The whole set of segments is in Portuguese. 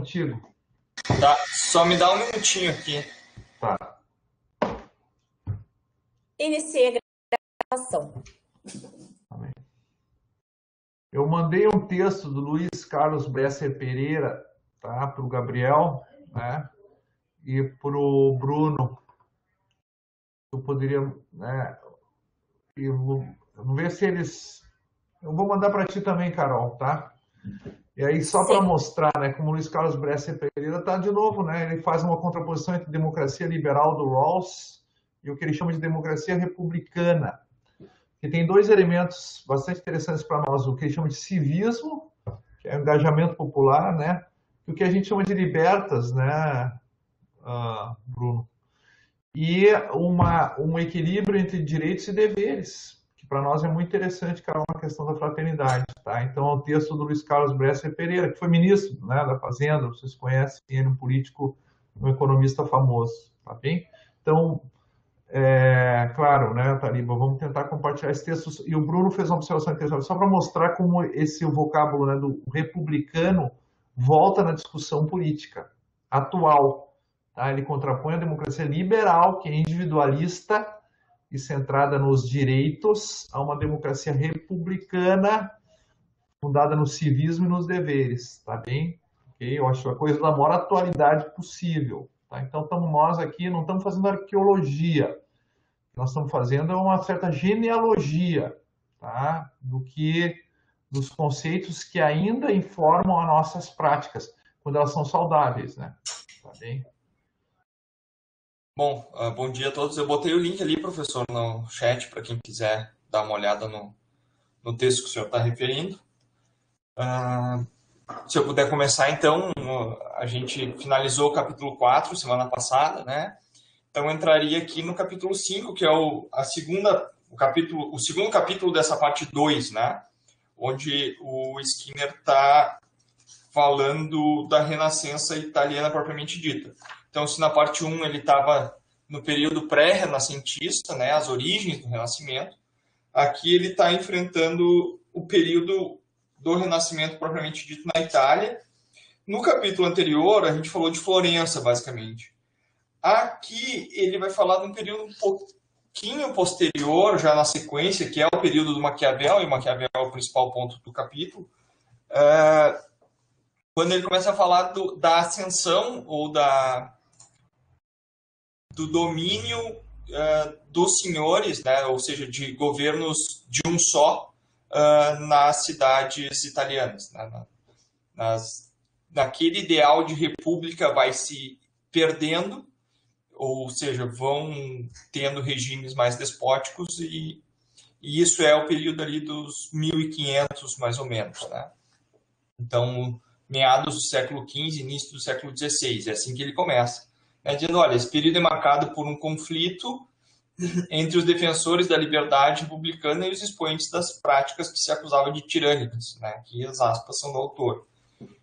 contigo. Tá, só me dá um minutinho aqui. Tá. Iniciei a gravação. Amém. Eu mandei um texto do Luiz Carlos Bresser Pereira, tá, para o Gabriel, né, e para o Bruno. Eu poderia, né, vamos ver se eles... Eu vou mandar para ti também, Carol, tá? E aí, só para mostrar, né, como o Luiz Carlos Bresser Pereira está de novo, né, ele faz uma contraposição entre democracia liberal do Rawls e o que ele chama de democracia republicana, que tem dois elementos bastante interessantes para nós, o que ele chama de civismo, que é o engajamento popular, né, e o que a gente chama de libertas, né, Bruno, e um equilíbrio entre direitos e deveres, que para nós é muito interessante, Carol, na questão da fraternidade, tá? Então, é o texto do Luiz Carlos Bresser Pereira, que foi ministro, né, da Fazenda, vocês conhecem ele, um político, um economista famoso, tá bem? Então, claro, né, Tariba, vamos tentar compartilhar esse texto, e o Bruno fez uma observação interessante, só para mostrar como esse vocábulo, né, do republicano volta na discussão política atual, tá? Ele contrapõe a democracia liberal, que é individualista e centrada nos direitos, a uma democracia republicana fundada no civismo e nos deveres, tá bem? Okay? Eu acho a coisa da maior atualidade possível. Tá? Então, nós aqui não estamos fazendo arqueologia, o que nós estamos fazendo é uma certa genealogia, tá? Dos conceitos que ainda informam as nossas práticas, quando elas são saudáveis, né? Tá bem? Bom, bom dia a todos. Eu botei o link ali, professor, no chat, para quem quiser dar uma olhada no texto que o senhor está referindo. Se eu puder começar, então, a gente finalizou o capítulo 4 semana passada, né? Então, eu entraria aqui no capítulo 5, que é o segundo capítulo dessa parte 2, né? Onde o Skinner está falando da Renascença italiana propriamente dita. Então, se na parte 1 ele estava no período pré-renascentista, né, as origens do Renascimento, aqui ele está enfrentando o período do Renascimento propriamente dito na Itália. No capítulo anterior, a gente falou de Florença, basicamente. Aqui ele vai falar de um período um pouquinho posterior, já na sequência, que é o período do Maquiavel, e o Maquiavel é o principal ponto do capítulo, quando ele começa a falar da ascensão ou do domínio dos senhores, né, ou seja, de governos de um só nas cidades italianas. Né, naquele ideal de república vai se perdendo, ou seja, vão tendo regimes mais despóticos, e isso é o período ali dos 1500, mais ou menos. Né? Então, meados do século XV, início do século XVI, é assim que ele começa. Dizendo, olha, esse período é marcado por um conflito entre os defensores da liberdade republicana e os expoentes das práticas que se acusavam de tirânicas, né? Aqui as aspas são do autor.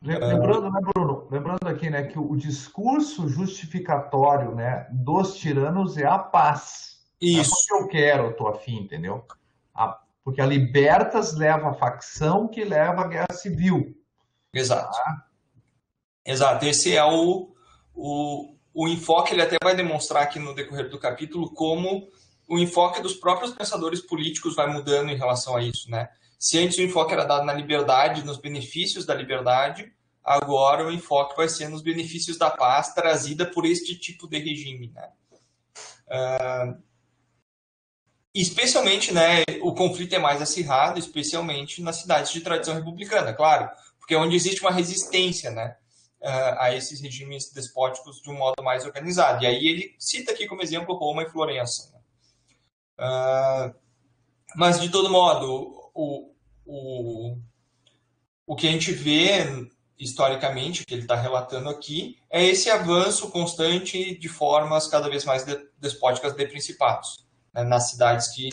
Lembrando, né, Bruno? Lembrando aqui, né, que o discurso justificatório, né, dos tiranos é a paz. Isso. Não é porque eu quero, eu tô afim, entendeu? Porque a libertas leva a facção que leva a guerra civil. Exato. Exato. Esse é o enfoque. Ele até vai demonstrar aqui no decorrer do capítulo como o enfoque dos próprios pensadores políticos vai mudando em relação a isso, né? Se antes o enfoque era dado na liberdade, nos benefícios da liberdade, agora o enfoque vai ser nos benefícios da paz trazida por este tipo de regime, né? Especialmente, né, o conflito é mais acirrado, especialmente nas cidades de tradição republicana, claro, porque é onde existe uma resistência, né, a esses regimes despóticos de um modo mais organizado. E aí ele cita aqui como exemplo Roma e Florença. Né? Mas, de todo modo, o que a gente vê historicamente, que ele está relatando aqui, é esse avanço constante de formas cada vez mais despóticas de principados, né, nas cidades que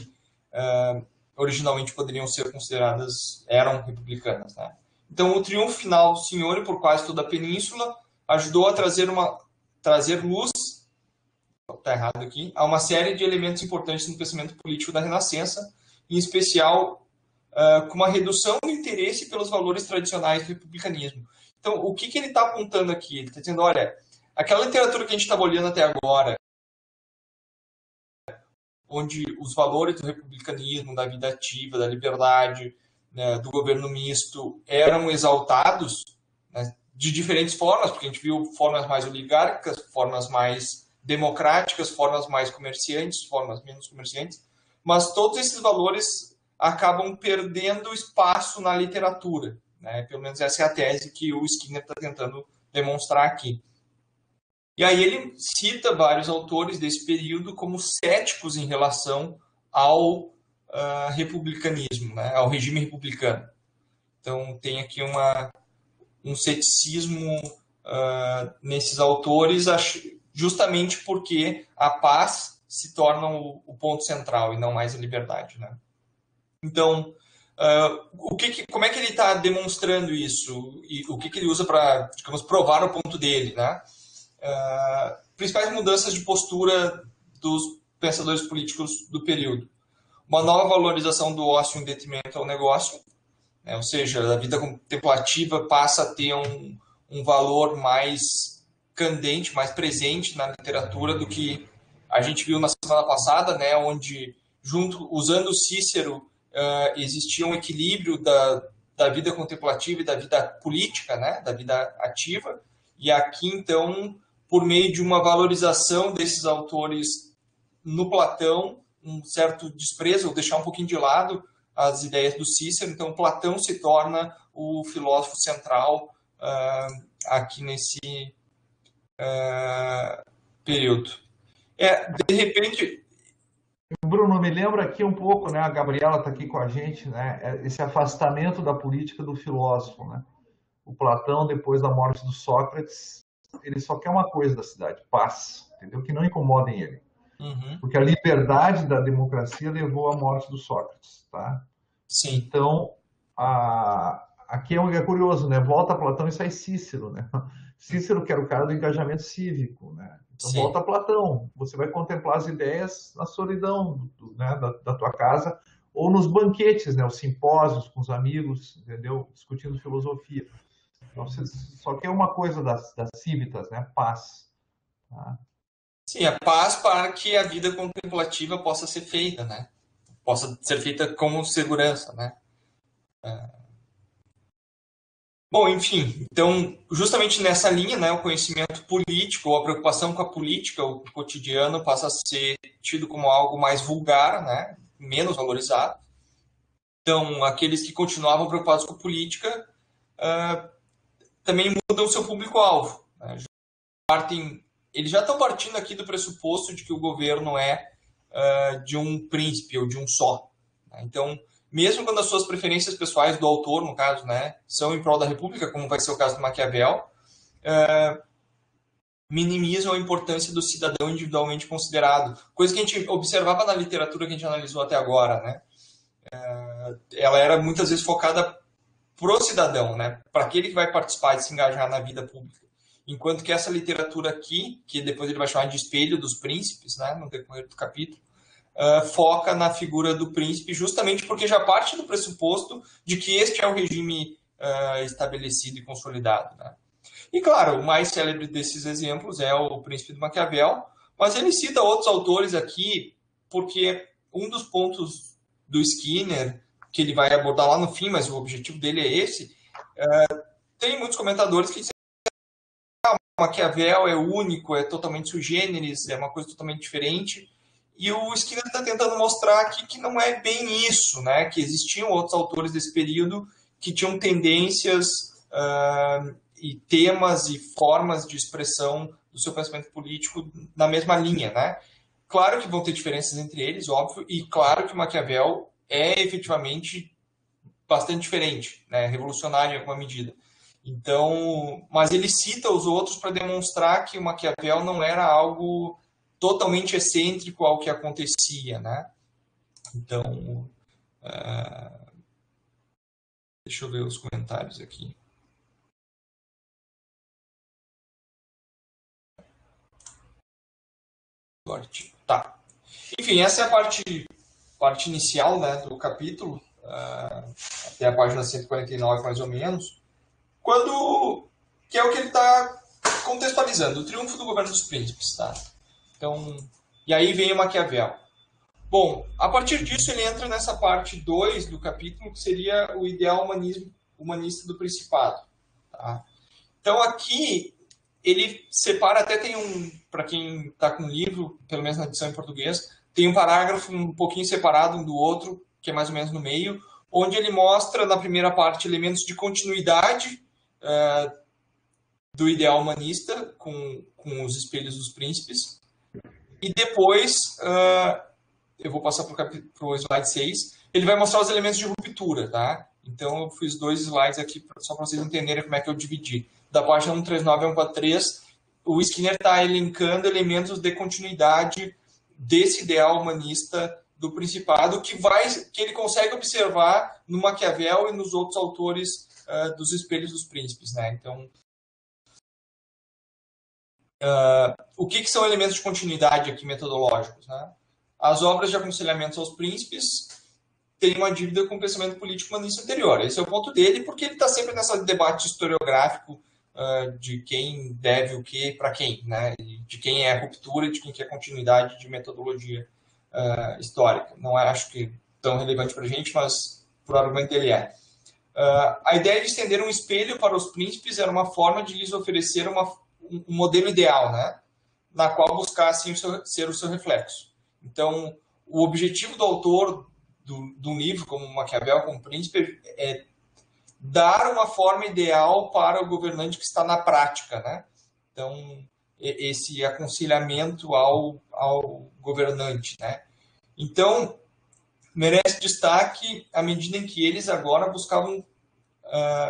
originalmente poderiam ser consideradas, eram republicanas. Né? Então, o triunfo final do Signore por quase toda a península ajudou a trazer luz, está errado aqui, a uma série de elementos importantes no pensamento político da Renascença, em especial com uma redução do interesse pelos valores tradicionais do republicanismo. Então, o que ele está apontando aqui? Ele está dizendo, olha, aquela literatura que a gente estava olhando até agora, onde os valores do republicanismo, da vida ativa, da liberdade, né, do governo misto, eram exaltados, né, de diferentes formas, porque a gente viu formas mais oligárquicas, formas mais democráticas, formas mais comerciantes, formas menos comerciantes, mas todos esses valores acabam perdendo espaço na literatura, né? Pelo menos essa é a tese que o Skinner está tentando demonstrar aqui. E aí ele cita vários autores desse período como céticos em relação ao republicanismo, né? Ao regime republicano. Então tem aqui um ceticismo nesses autores, justamente porque a paz se torna o ponto central e não mais a liberdade, né? Então, como é que ele está demonstrando isso? E o que ele usa para, digamos, provar o ponto dele, né? Principais mudanças de postura dos pensadores políticos do período. Uma nova valorização do ócio em detrimento ao negócio, né? Ou seja, a vida contemplativa passa a ter um valor mais candente, mais presente na literatura do que a gente viu na semana passada, né? Onde, usando Cícero, existia um equilíbrio da vida contemplativa e da vida política, né? Da vida ativa. E aqui, então, por meio de uma valorização desses autores no Platão, um certo desprezo, ou deixar um pouquinho de lado as ideias do Cícero. Então, Platão se torna o filósofo central aqui nesse período. De repente... Bruno, me lembra aqui um pouco, né? A Gabriela está aqui com a gente, né? Esse afastamento da política do filósofo, né? O Platão, depois da morte do Sócrates, ele só quer uma coisa da cidade: paz, entendeu? Que não incomodem ele. Uhum. Porque a liberdade da democracia levou à morte do Sócrates, tá? Sim. Então, aqui é curioso, né? Volta a Platão e sai Cícero, né? Cícero, que era o cara do engajamento cívico, né? Então, Sim. volta a Platão. Você vai contemplar as ideias na solidão, né, da tua casa, ou nos banquetes, né? Os simpósios com os amigos, entendeu? Discutindo filosofia. Então, você só quer uma coisa das cívitas, né? Paz. Tá? Sim, a paz para que a vida contemplativa possa ser feita, né? Possa ser feita com segurança, né? Bom, enfim, então, justamente nessa linha, né, o conhecimento político, ou a preocupação com a política, o cotidiano, passa a ser tido como algo mais vulgar, né, menos valorizado. Então, aqueles que continuavam preocupados com política também mudam seu público-alvo, né? Eles já estão partindo aqui do pressuposto de que o governo é de um príncipe ou de um só, né? Então, mesmo quando as suas preferências pessoais do autor, no caso, né, são em prol da República, como vai ser o caso do Maquiavel, minimizam a importância do cidadão individualmente considerado, coisa que a gente observava na literatura que a gente analisou até agora, né? Ela era muitas vezes focada pro cidadão, né, para aquele que vai participar e se engajar na vida pública. Enquanto que essa literatura aqui, que depois ele vai chamar de Espelho dos Príncipes, né, no decorrer do capítulo, foca na figura do príncipe, justamente porque já parte do pressuposto de que este é o regime estabelecido e consolidado, né? E claro, o mais célebre desses exemplos é o Príncipe do Maquiavel, mas ele cita outros autores aqui, porque um dos pontos do Skinner, que ele vai abordar lá no fim, mas o objetivo dele é esse, tem muitos comentadores que dizem que Maquiavel é único, é totalmente sui generis, é uma coisa totalmente diferente. E o Skinner está tentando mostrar aqui que não é bem isso, né? Que existiam outros autores desse período que tinham tendências e temas e formas de expressão do seu pensamento político na mesma linha, né? Claro que vão ter diferenças entre eles, óbvio, e claro que Maquiavel é efetivamente bastante diferente, né? Revolucionário em alguma medida. Então, mas ele cita os outros para demonstrar que o Maquiavel não era algo totalmente excêntrico ao que acontecia, né? Então, deixa eu ver os comentários aqui. Tá. Enfim, essa é a parte inicial, né, do capítulo, até a página 149, mais ou menos. Quando que é o que ele está contextualizando, o triunfo do governo dos príncipes. Tá? Então, e aí vem o Maquiavel. Bom, a partir disso ele entra nessa parte 2 do capítulo, que seria o ideal humanista do Principado. Tá? Então aqui ele separa, até tem para quem está com o livro, pelo menos na edição em português, tem um parágrafo um pouquinho separado um do outro, que é mais ou menos no meio, onde ele mostra na primeira parte elementos de continuidade do ideal humanista com os espelhos dos príncipes, e depois... eu vou passar para o slide 6, ele vai mostrar os elementos de ruptura, tá? Então, eu fiz 2 slides aqui só para vocês entenderem como é que eu dividi. Da página 139 a 143, o Skinner está elencando elementos de continuidade desse ideal humanista do Principado, que ele consegue observar no Maquiavel e nos outros autores dos Espelhos dos Príncipes, né? Então, o que são elementos de continuidade aqui metodológicos, né? As obras de aconselhamento aos príncipes têm uma dívida com o pensamento político humanista anterior. Esse é o ponto dele, porque ele está sempre nesse debate historiográfico de quem deve o que para quem, né? De quem é a ruptura e de quem é a continuidade de metodologia histórica. Não acho que tão relevante para a gente, mas por argumento ele é. A ideia de estender um espelho para os príncipes era uma forma de lhes oferecer um modelo ideal, né? Na qual buscassem ser o seu reflexo. Então, o objetivo do autor do livro, como Maquiavel, como príncipe, é dar uma forma ideal para o governante que está na prática, né? Então, esse aconselhamento ao governante, né? Então, merece destaque à medida em que eles agora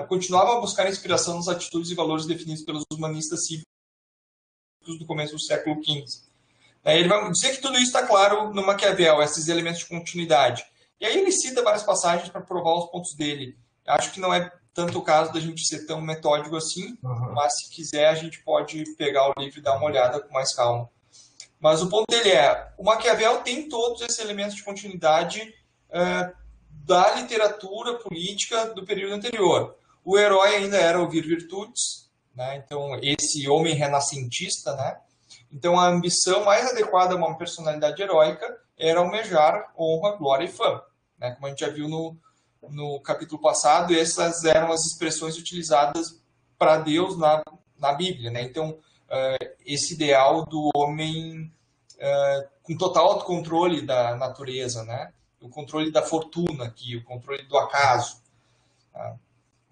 continuavam a buscar inspiração nas atitudes e valores definidos pelos humanistas cívicos do começo do século XV. Ele vai dizer que tudo isso está claro no Maquiavel, esses elementos de continuidade. E aí ele cita várias passagens para provar os pontos dele. Acho que não é tanto o caso da gente ser tão metódico assim, mas se quiser a gente pode pegar o livro e dar uma olhada com mais calma. Mas o ponto dele o Maquiavel tem todos esses elementos de continuidade da literatura política do período anterior. O herói ainda era o vir virtudes, né? Então esse homem renascentista, né? Então, a ambição mais adequada a uma personalidade heróica era almejar honra, glória e fama. Né? Como a gente já viu no capítulo passado, essas eram as expressões utilizadas para Deus na Bíblia. Né? Então, esse ideal do homem com total autocontrole da natureza, né? O controle da fortuna aqui, o controle do acaso. Tá?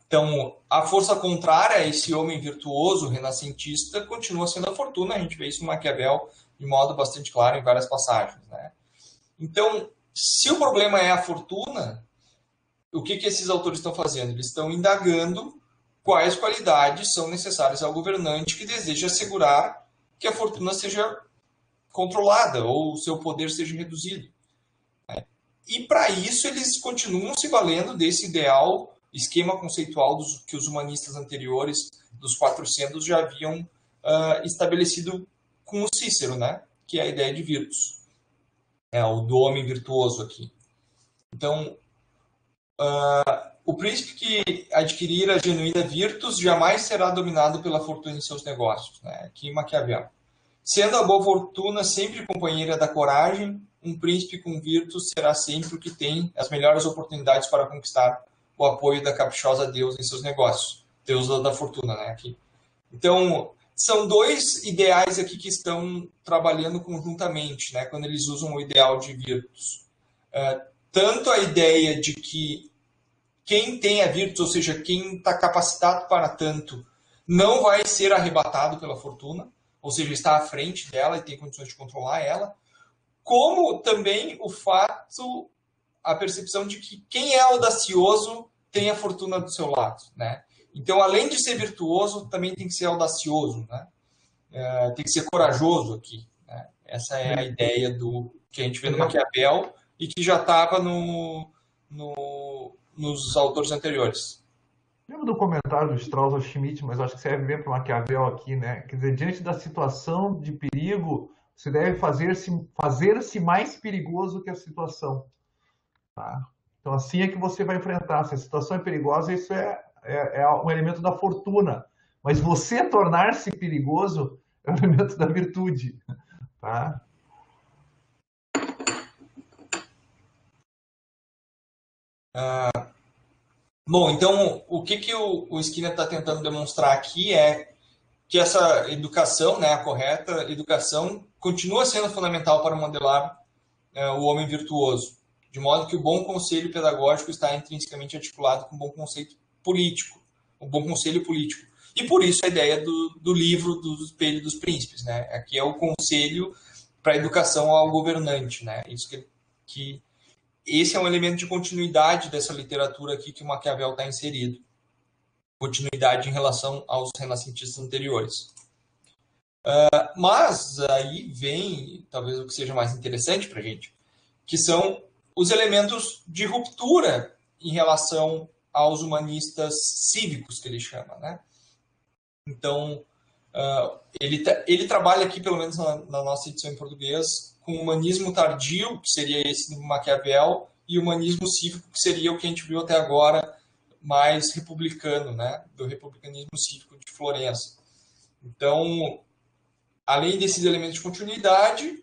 Então, a força contrária a esse homem virtuoso, renascentista, continua sendo a fortuna. A gente vê isso no Maquiavel de modo bastante claro em várias passagens. Né? Então, se o problema é a fortuna, o que esses autores estão fazendo? Eles estão indagando quais qualidades são necessárias ao governante que deseja assegurar que a fortuna seja controlada ou o seu poder seja reduzido. Né? E, para isso, eles continuam se valendo desse ideal esquema conceitual que os humanistas anteriores, dos 400, já haviam estabelecido com o Cícero, né? Que é a ideia de virtus. O do homem virtuoso aqui. Então, o príncipe que adquirir a genuína virtus jamais será dominado pela fortuna em seus negócios. Né? Aqui Maquiavel. Sendo a boa fortuna sempre companheira da coragem, um príncipe com virtus será sempre o que tem as melhores oportunidades para conquistar o apoio da caprichosa deusa em seus negócios. Deusa da fortuna, né? Aqui. Então, são 2 ideais aqui que estão trabalhando conjuntamente, né? Quando eles usam o ideal de virtus. Tanto a ideia de que quem tem a virtus, ou seja, quem está capacitado para tanto, não vai ser arrebatado pela fortuna, ou seja, está à frente dela e tem condições de controlar ela, como também a percepção de que quem é audacioso tem a fortuna do seu lado, né? Então, além de ser virtuoso, também tem que ser audacioso, né? Tem que ser corajoso aqui. Né? Essa é a ideia do que a gente vê no Maquiavel e que já estava nos autores anteriores. Lembro do comentário do Strauss ao Schmitt, mas acho que serve bem para o Maquiavel aqui, né? Quer dizer, diante da situação de perigo, você deve fazer-se mais perigoso que a situação. Tá? Então, assim é que você vai enfrentar. Se a situação é perigosa, isso é um elemento da fortuna. Mas você tornar-se perigoso é o elemento da virtude, tá? Bom, então o que o Skinner está tentando demonstrar aqui é que essa educação, né, a correta educação, continua sendo fundamental para modelar o homem virtuoso, de modo que o bom conselho pedagógico está intrinsecamente articulado com o bom conceito político, o bom conselho político. E por isso a ideia do livro do Espelho dos Príncipes, né? Aqui é o conselho para a educação ao governante, né? Isso que esse é um elemento de continuidade dessa literatura aqui que o Maquiavel está inserido. Continuidade em relação aos renascentistas anteriores. Mas aí vem, talvez o que seja mais interessante para a gente, que são os elementos de ruptura em relação aos humanistas cívicos, que ele chama, né? Então, ele trabalha aqui, pelo menos na nossa edição em português, com o humanismo tardio, que seria esse do Maquiavel, e o humanismo cívico, que seria o que a gente viu até agora, mais republicano, né? Do republicanismo cívico de Florença. Então, além desses elementos de continuidade,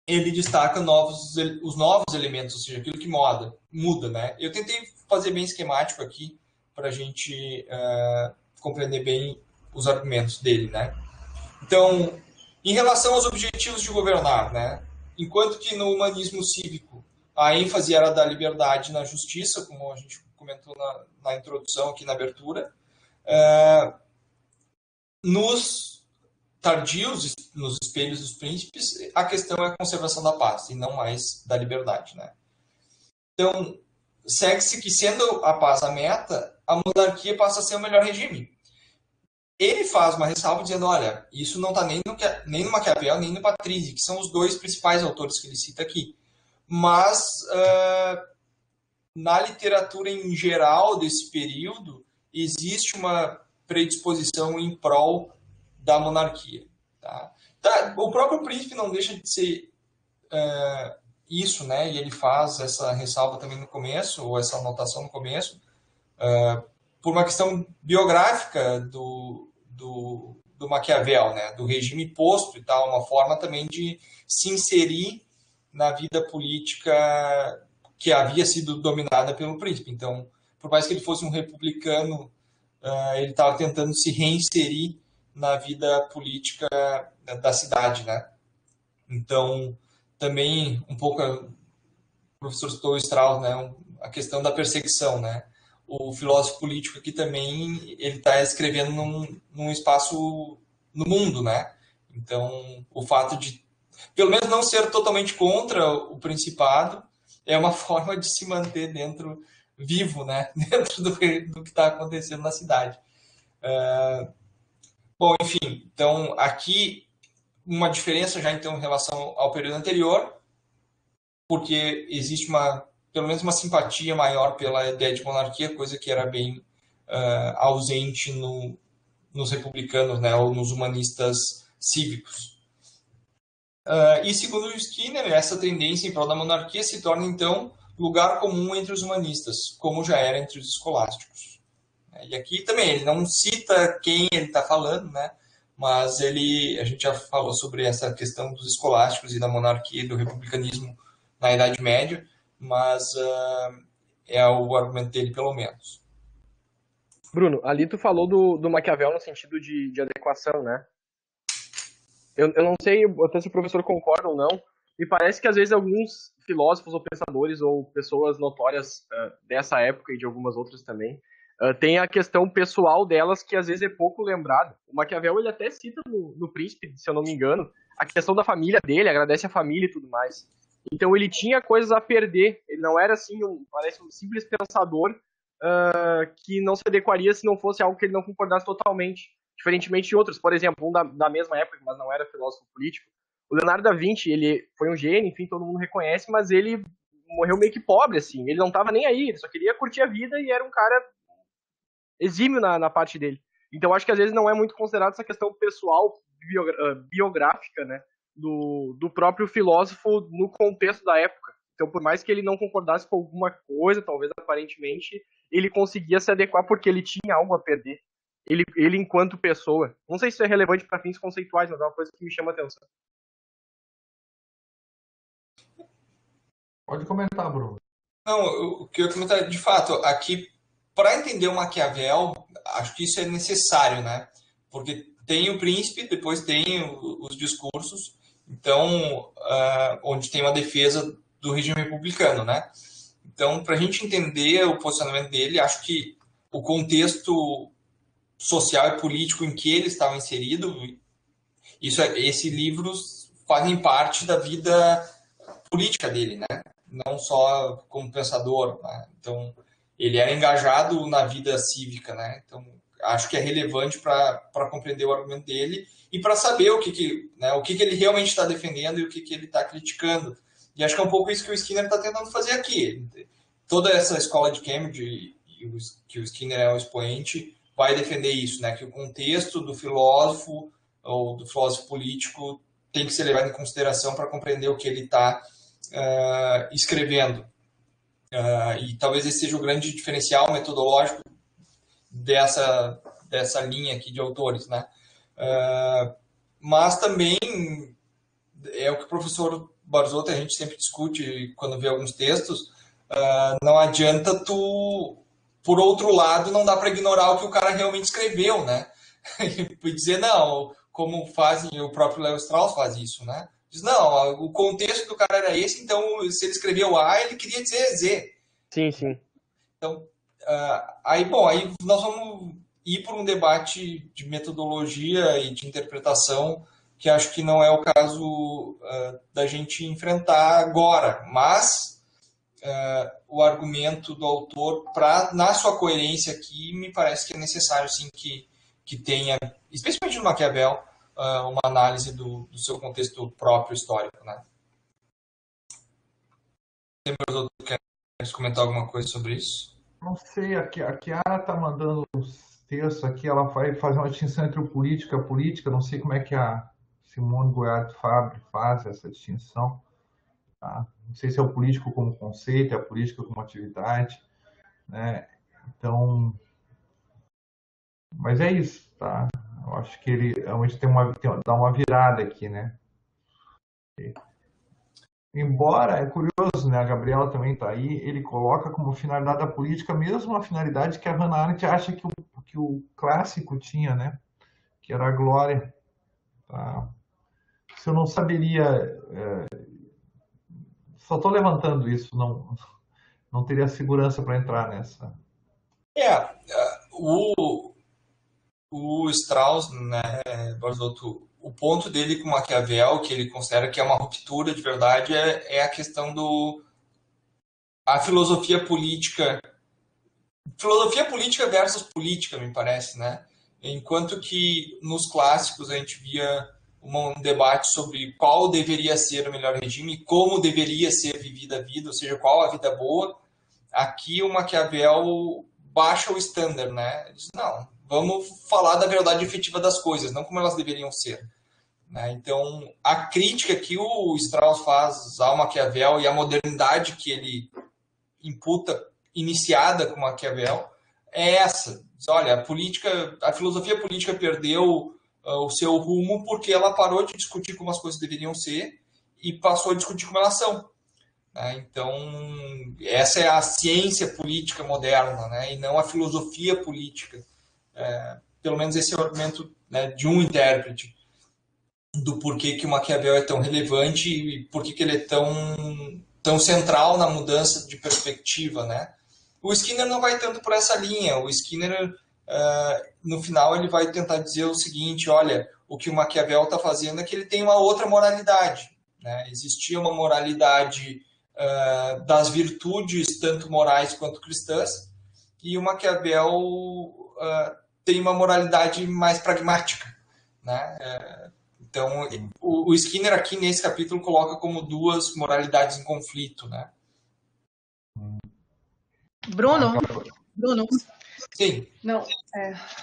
ele destaca os novos elementos, ou seja, aquilo que muda, né? Eu tentei fazer bem esquemático aqui para a gente compreender bem os argumentos dele, né? Então, em relação aos objetivos de governar, né? Enquanto que no humanismo cívico a ênfase era da liberdade na justiça, como a gente comentou na introdução aqui na abertura, nos tardios, nos espelhos dos príncipes, a questão é a conservação da paz e não mais da liberdade, né? Então, segue-se que, sendo a paz a meta, a monarquia passa a ser o melhor regime. Ele faz uma ressalva dizendo, olha, isso não está nem no Maquiavel, nem no Patrizzi, que são os dois principais autores que ele cita aqui. Mas, na literatura em geral desse período, existe uma predisposição em prol da monarquia. Tá? O próprio príncipe não deixa de ser isso, né? E ele faz essa ressalva também no começo, ou essa anotação no começo, por uma questão biográfica do Maquiavel, né? Do regime posto e tal, uma forma também de se inserir na vida política que havia sido dominada pelo príncipe. Então, por mais que ele fosse um republicano, ele estava tentando se reinserir na vida política da cidade, né? Então, também um pouco o professor citou o Strauss, né? A questão da perseguição, né? O filósofo político aqui também ele está escrevendo num espaço no mundo, né? Então, o fato de, pelo menos, não ser totalmente contra o principado é uma forma de se manter vivo, né? Dentro do que está acontecendo na cidade. Bom, enfim, então aqui uma diferença já então em relação ao período anterior, porque existe pelo menos uma simpatia maior pela ideia de monarquia, coisa que era bem ausente nos republicanos, né, ou nos humanistas cívicos. E segundo o Skinner, essa tendência em prol da monarquia se torna então lugar comum entre os humanistas, como já era entre os escolásticos. E aqui também ele não cita quem ele está falando, né? Mas a gente já falou sobre essa questão dos escolásticos e da monarquia e do republicanismo na Idade Média, mas é o argumento dele, pelo menos. Bruno, ali tu falou do Maquiavel no sentido de adequação, né? Eu não sei até se o professor concorda ou não, me parece que às vezes alguns filósofos ou pensadores ou pessoas notórias dessa época e de algumas outras também, tem a questão pessoal delas que às vezes é pouco lembrada. O Maquiavel ele até cita no Príncipe, se eu não me engano, a questão da família dele, agradece a família e tudo mais. Então ele tinha coisas a perder, ele não era assim, parece um simples pensador que não se adequaria se não fosse algo que ele não concordasse totalmente. Diferentemente de outros, por exemplo, um da mesma época, mas não era filósofo político, o Leonardo da Vinci, ele foi um gênio, enfim, todo mundo reconhece, mas ele morreu meio que pobre, assim, ele não estava nem aí, ele só queria curtir a vida e era um cara exímio na parte dele. Então acho que às vezes não é muito considerado essa questão pessoal, biográfica, né, do próprio filósofo no contexto da época. Então por mais que ele não concordasse com alguma coisa, talvez aparentemente, ele conseguia se adequar porque ele tinha algo a perder. Ele enquanto pessoa. Não sei se isso é relevante para fins conceituais, mas é uma coisa que me chama a atenção. Pode comentar, Bruno. Não, o que eu ia comentar, de fato, aqui, para entender o Maquiavel, acho que isso é necessário, né? Porque tem o príncipe, depois tem os discursos, então, onde tem uma defesa do regime republicano, né? Então, para a gente entender o posicionamento dele, acho que o contexto social e político em que ele estava inserido, esses livros fazem parte da vida política dele, né? Não só como pensador, né? Então, ele era engajado na vida cívica, né? Então, acho que é relevante para compreender o argumento dele e para saber o que ele realmente está defendendo e o que ele está criticando. E acho que é um pouco isso que o Skinner está tentando fazer aqui. Toda essa escola de Cambridge, que o Skinner é o expoente, vai defender isso, né? Que o contexto do filósofo ou do filósofo político tem que ser levado em consideração para compreender o que ele está escrevendo. E talvez esse seja o grande diferencial metodológico dessa linha aqui de autores, né? Mas também é o que o professor Barzotto a gente sempre discute quando vê alguns textos, não adianta por outro lado, não dá para ignorar o que o cara realmente escreveu, né? E dizer, não, como fazem, o próprio Léo Strauss faz isso, né? Diz, não, o contexto do cara era esse, então se ele escreveu A, ele queria dizer Z. Sim, sim. Então, aí nós vamos ir por um debate de metodologia e de interpretação que acho que não é o caso da gente enfrentar agora, mas o argumento do autor, na sua coerência aqui, me parece que é necessário sim que tenha, especialmente no Maquiavel, uma análise do seu contexto próprio histórico, né? Tem mais outro que quer comentar alguma coisa sobre isso? Não sei, a Chiara está mandando uns textos aqui, ela vai fazer uma distinção entre o político e a política, não sei como é que a Simone Goulart Fabre faz essa distinção, tá? Não sei se é o político como conceito, é a política como atividade, né? Então, mas é isso, tá? Eu acho que ele realmente dá uma virada aqui, né? Embora, é curioso, né? A Gabriela também está aí, ele coloca como finalidade da política mesmo a finalidade que a Hannah Arendt acha que o clássico tinha, né? Que era a glória. Tá? Se eu não saberia, só estou levantando isso, não teria segurança para entrar nessa. O Strauss, né, o ponto dele com Maquiavel, que ele considera que é uma ruptura de verdade, é a questão a filosofia política versus política, me parece, né? Enquanto que nos clássicos a gente via um debate sobre qual deveria ser o melhor regime, como deveria ser vivida a vida, ou seja, qual a vida boa, aqui o Maquiavel baixa o standard, né? Ele diz, não, vamos falar da verdade efetiva das coisas, não como elas deveriam ser. Né? Então, a crítica que o Strauss faz ao Maquiavel e a modernidade que ele imputa, iniciada com Maquiavel, é essa. Diz, olha, a filosofia política perdeu o seu rumo porque ela parou de discutir como as coisas deveriam ser e passou a discutir como elas são. Então, essa é a ciência política moderna, né? E não a filosofia política. Pelo menos esse é o argumento, né, de um intérprete do porquê que o Maquiavel é tão relevante e porquê que ele é tão central na mudança de perspectiva, né? O Skinner não vai tanto por essa linha. O Skinner, no final, ele vai tentar dizer o seguinte, olha, o que o Maquiavel está fazendo é que ele tem uma outra moralidade, né? Existia uma moralidade das virtudes, tanto morais quanto cristãs, e o Maquiavel tem uma moralidade mais pragmática, né? Então, o Skinner aqui nesse capítulo coloca como duas moralidades em conflito, né? Bruno? Sim. Não,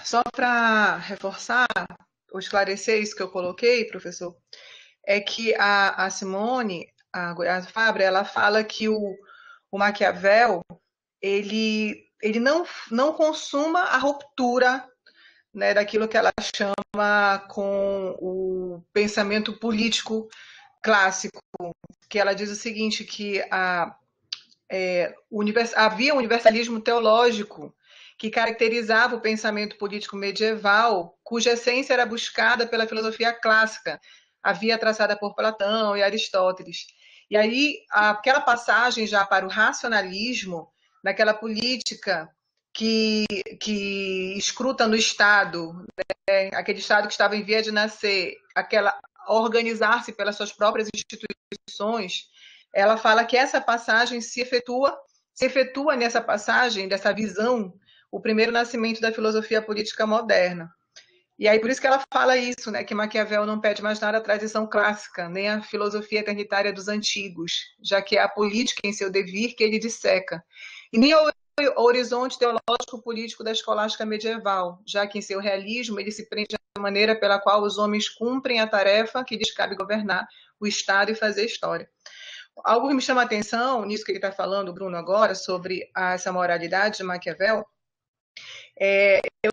só para reforçar ou esclarecer isso que eu coloquei, professor, é que a Simone, a Fabre, ela fala que o Maquiavel ele não consuma a ruptura né, daquilo que ela chama com o pensamento político clássico, que ela diz o seguinte, que havia um universalismo teológico que caracterizava o pensamento político medieval, cuja essência era buscada pela filosofia clássica, a via traçada por Platão e Aristóteles. E aí, aquela passagem já para o racionalismo, daquela política que escruta no Estado, né, aquele Estado que estava em via de nascer, aquela organizar-se pelas suas próprias instituições, ela fala que essa passagem se efetua nessa passagem, dessa visão, o primeiro nascimento da filosofia política moderna. E aí por isso que ela fala isso, né, que Maquiavel não pede mais nada à tradição clássica, nem à filosofia eternitária dos antigos, já que é a política em seu devir que ele disseca, e nem ao horizonte teológico político da escolástica medieval, já que em seu realismo ele se prende à maneira pela qual os homens cumprem a tarefa que lhes cabe governar o Estado e fazer história. Algo que me chama a atenção nisso que ele está falando, Bruno, agora, sobre essa moralidade de Maquiavel,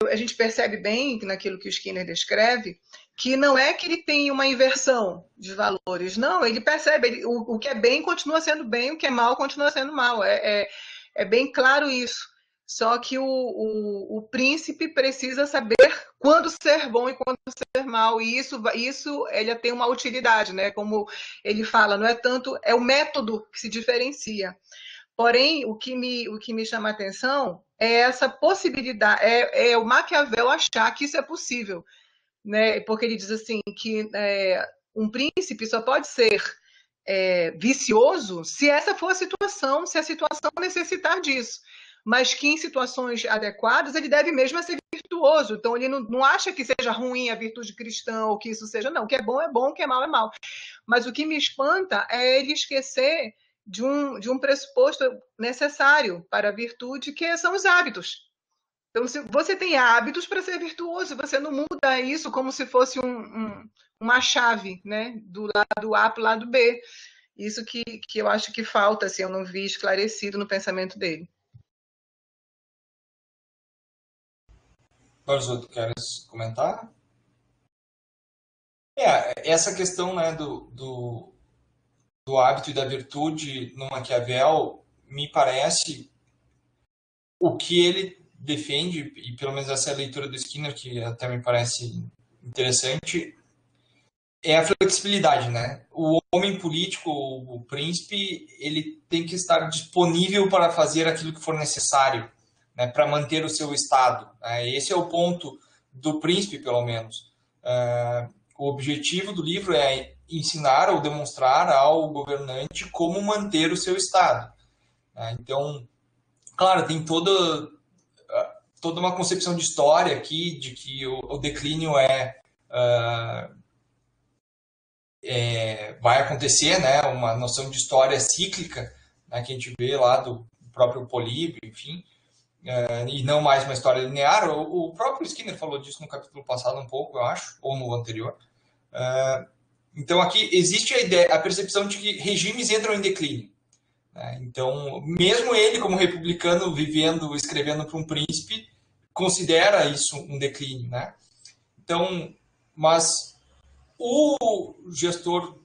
a gente percebe bem naquilo que o Skinner descreve, que não é que ele tem uma inversão de valores, não, ele percebe, o que é bem continua sendo bem, o que é mal continua sendo mal, é bem claro isso. Só que o príncipe precisa saber quando ser bom e quando ser mal, e isso ele tem uma utilidade, né? Como ele fala, não é tanto, é o método que se diferencia. Porém, o que me chama a atenção é essa possibilidade, é o Maquiavel achar que isso é possível, né? Porque ele diz assim que um príncipe só pode ser vicioso se essa for a situação, se a situação necessitar disso. Mas que em situações adequadas ele deve mesmo ser virtuoso. Então ele não acha que seja ruim a virtude cristã ou que isso seja, não. O que é bom, o que é mal, é mal. Mas o que me espanta é ele esquecer de um pressuposto necessário para a virtude, que são os hábitos. Então, se você tem hábitos para ser virtuoso, você não muda isso como se fosse uma chave, né? Do lado A para o lado B. Isso que eu acho que falta, assim, eu não vi esclarecido no pensamento dele. Barzotto, queres comentar? Essa questão, né, do hábito e da virtude no Maquiavel, me parece o que ele defende, e pelo menos essa é a leitura do Skinner, que até me parece interessante, é a flexibilidade, né? O homem político, o príncipe, ele tem que estar disponível para fazer aquilo que for necessário, né, para manter o seu estado. Né? Esse é o ponto do príncipe, pelo menos. O objetivo do livro é ensinar ou demonstrar ao governante como manter o seu estado. Né? Então, claro, tem toda uma concepção de história aqui, de que o declínio vai acontecer, né? Uma noção de história cíclica, né? Que a gente vê lá do próprio Políbio, enfim, e não mais uma história linear. O próprio Skinner falou disso no capítulo passado um pouco, eu acho, ou no anterior. Então aqui existe a percepção de que regimes entram em declínio. Né? Então, mesmo ele, como republicano, escrevendo para um príncipe, considera isso um declínio. Né? Então, mas o gestor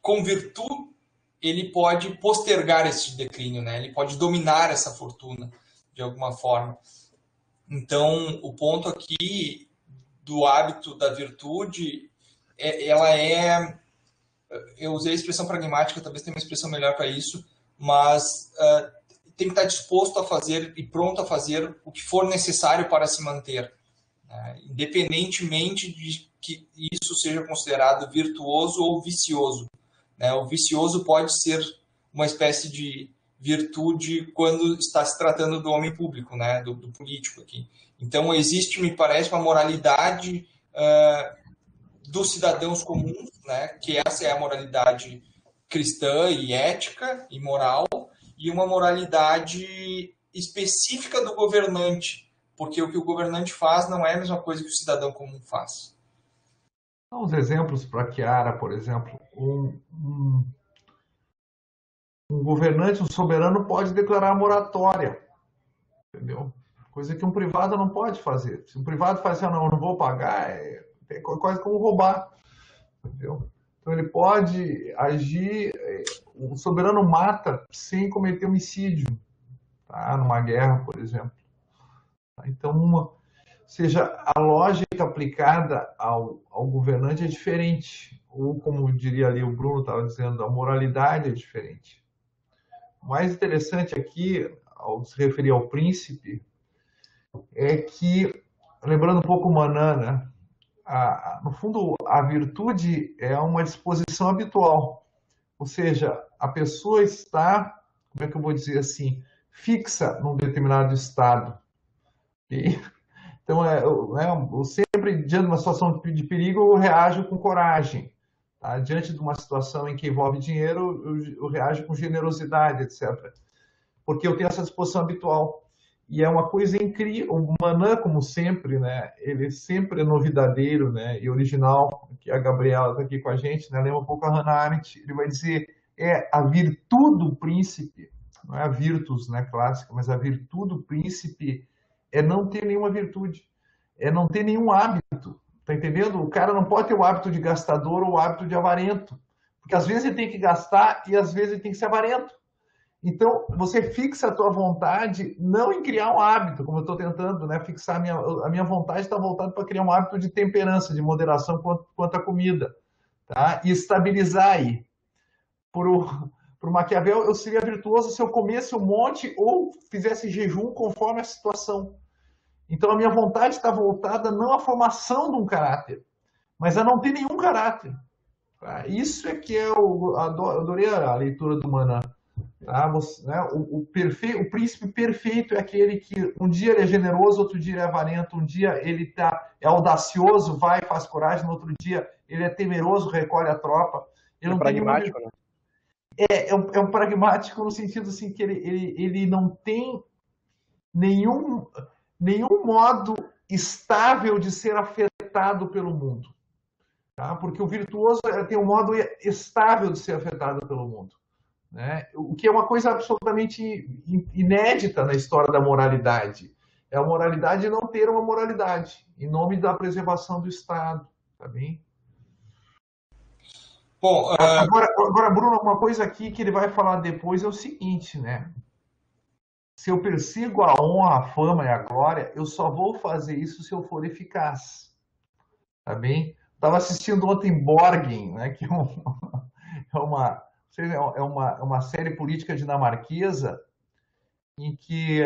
com virtude, ele pode postergar esse declínio, né? Ele pode dominar essa fortuna de alguma forma. Então, o ponto aqui do hábito da virtude, eu usei a expressão pragmática, talvez tenha uma expressão melhor para isso, mas tem que estar disposto a fazer e pronto a fazer o que for necessário para se manter, né? Independentemente de que isso seja considerado virtuoso ou vicioso. Né? O vicioso pode ser uma espécie de virtude quando está se tratando do homem público, né? do político aqui. Então, existe, me parece, uma moralidade dos cidadãos comuns, né? Que essa é a moralidade cristã e ética e moral, e uma moralidade específica do governante, porque o que o governante faz não é a mesma coisa que o cidadão comum faz. Uns exemplos para Chiara, por exemplo, um governante, um soberano pode declarar moratória, entendeu? coisa que um privado não pode fazer. Se um privado faz assim, não, eu não vou pagar, é quase como roubar, entendeu? Então ele pode agir, o soberano mata sem cometer homicídio, tá? Numa guerra, por exemplo. Então, ou seja, a lógica aplicada ao governante é diferente, ou como diria ali o Bruno estava dizendo, a moralidade é diferente. O mais interessante aqui, ao se referir ao príncipe, é que, lembrando um pouco o Manan, né? No fundo, a virtude é uma disposição habitual. Ou seja, a pessoa está, como é que eu vou dizer assim, fixa num determinado estado. Okay? Então, sempre diante de uma situação de perigo, eu reajo com coragem. Tá? Diante de uma situação em que envolve dinheiro, eu reajo com generosidade, etc. Porque eu tenho essa disposição habitual. E é uma coisa incrível. O Manan, como sempre, né, ele sempre é novidadeiro, né, e original, que a Gabriela está aqui com a gente, né, lembra um pouco a Hannah Arendt, ele vai dizer, a virtude do príncipe, não é a virtus, né, clássica, mas a virtude do príncipe é não ter nenhuma virtude, é não ter nenhum hábito, tá entendendo? O cara não pode ter o hábito de gastador ou o hábito de avarento, porque às vezes ele tem que gastar e às vezes ele tem que ser avarento. Então, você fixa a tua vontade não em criar um hábito, como eu estou tentando, né, fixar a minha vontade está voltada para criar um hábito de temperança, de moderação quanto à comida, tá? E estabilizar aí. Para o Maquiavel, eu seria virtuoso se eu comesse um monte ou fizesse jejum conforme a situação. Então, a minha vontade está voltada não à formação de um caráter, mas a não ter nenhum caráter. Tá? Isso é que eu adorei a leitura do Manan. Tá? O príncipe perfeito é aquele que um dia ele é generoso, outro dia ele é avarento, um dia ele é audacioso, vai e faz coragem, no outro dia ele é temeroso, recolhe a tropa. Ele é pragmático, né? É um pragmático no sentido assim que ele não tem nenhum modo estável de ser afetado pelo mundo. Tá? Porque o virtuoso tem um modo estável de ser afetado pelo mundo. Né? O que é uma coisa absolutamente inédita na história da moralidade. É a moralidade não ter uma moralidade, em nome da preservação do Estado. Tá bem? Bom, agora, Bruno, uma coisa aqui que ele vai falar depois é o seguinte, né? Se eu persigo a honra, a fama e a glória, eu só vou fazer isso se eu for eficaz. Tá bem? Estava assistindo ontem Borgen, né? Que é uma série política dinamarquesa em que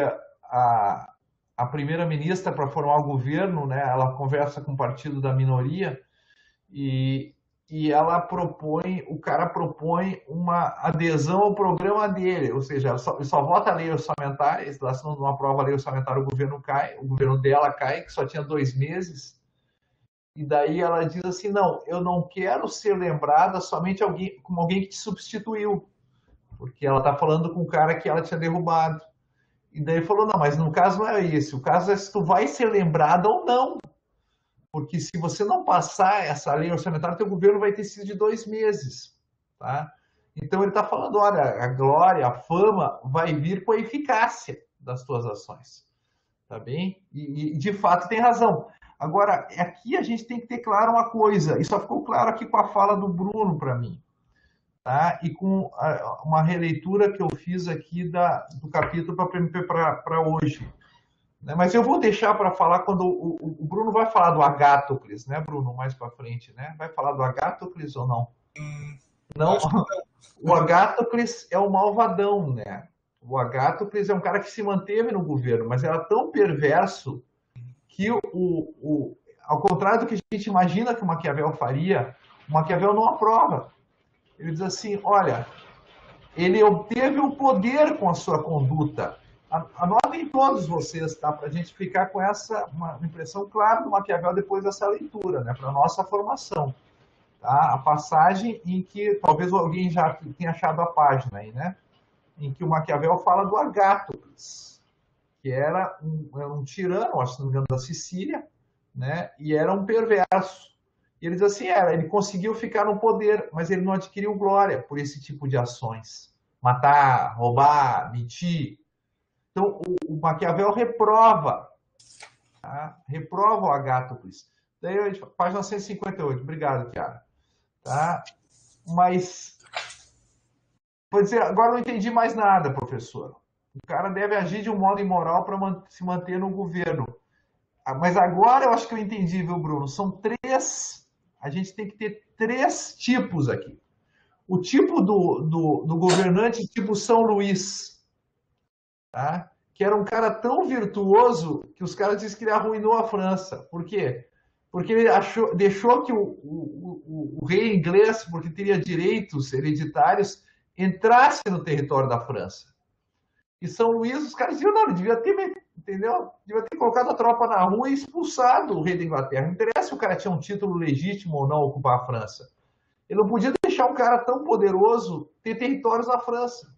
a primeira-ministra, para formar o governo, né, ela conversa com o partido da minoria e o cara propõe uma adesão ao programa dele, ou seja, só vota a lei orçamentária, está assinando uma prova a lei orçamentária, o governo dela cai, que só tinha 2 meses. E daí ela diz assim, não, eu não quero ser lembrada somente como alguém que te substituiu. Porque ela está falando com o cara que ela tinha derrubado. E daí falou, não, mas no caso não é esse. O caso é se tu vai ser lembrada ou não. Porque se você não passar essa lei orçamentária, teu governo vai ter sido de 2 meses. Tá? Então ele está falando, olha, a glória, a fama vai vir com a eficácia das tuas ações. Tá bem? E de fato tem razão. Agora, aqui a gente tem que ter claro uma coisa, e só ficou claro aqui com a fala do Bruno para mim, tá? E com uma releitura que eu fiz aqui do capítulo para hoje. Né? Mas eu vou deixar para falar quando o Bruno vai falar do Agástocles, né, Bruno, mais para frente, né? Vai falar do Agástocles ou não? Não, o Agástocles é o malvadão, né? O Agástocles é um cara que se manteve no governo, mas era tão perverso que, ao contrário do que a gente imagina que o Maquiavel faria, o Maquiavel não aprova. Ele diz assim, olha, ele obteve o poder com a sua conduta. Anotem todos vocês, tá? Para a gente ficar com uma impressão clara do Maquiavel depois dessa leitura, né? Para a nossa formação. Tá? A passagem em que, talvez alguém já tenha achado a página aí, né? Em que o Maquiavel fala do Agástocles, que era um tirano, acho que não me engano, da Sicília, né? E era um perverso. E ele diz assim, ele conseguiu ficar no poder, mas ele não adquiriu glória por esse tipo de ações. Matar, roubar, mentir. Então, o o Maquiavel reprova, tá? Reprova o Agátucles. Daí, página 158. Obrigado, Chiara. Tá? Mas, vou dizer, agora não entendi mais nada, professor. O cara deve agir de um modo imoral para se manter no governo. Mas agora eu acho que eu entendi, viu, Bruno? São três, a gente tem que ter três tipos aqui. O tipo do governante tipo São Luís, tá? Que era um cara tão virtuoso que os caras dizem que ele arruinou a França. Por quê? Porque ele deixou que o rei inglês, porque teria direitos hereditários, entrasse no território da França. E São Luís, os caras diziam, não, ele devia ter, entendeu? Devia ter colocado a tropa na rua e expulsado o rei da Inglaterra. Não interessa se o cara tinha um título legítimo ou não ocupar a França. Ele não podia deixar um cara tão poderoso ter territórios na França.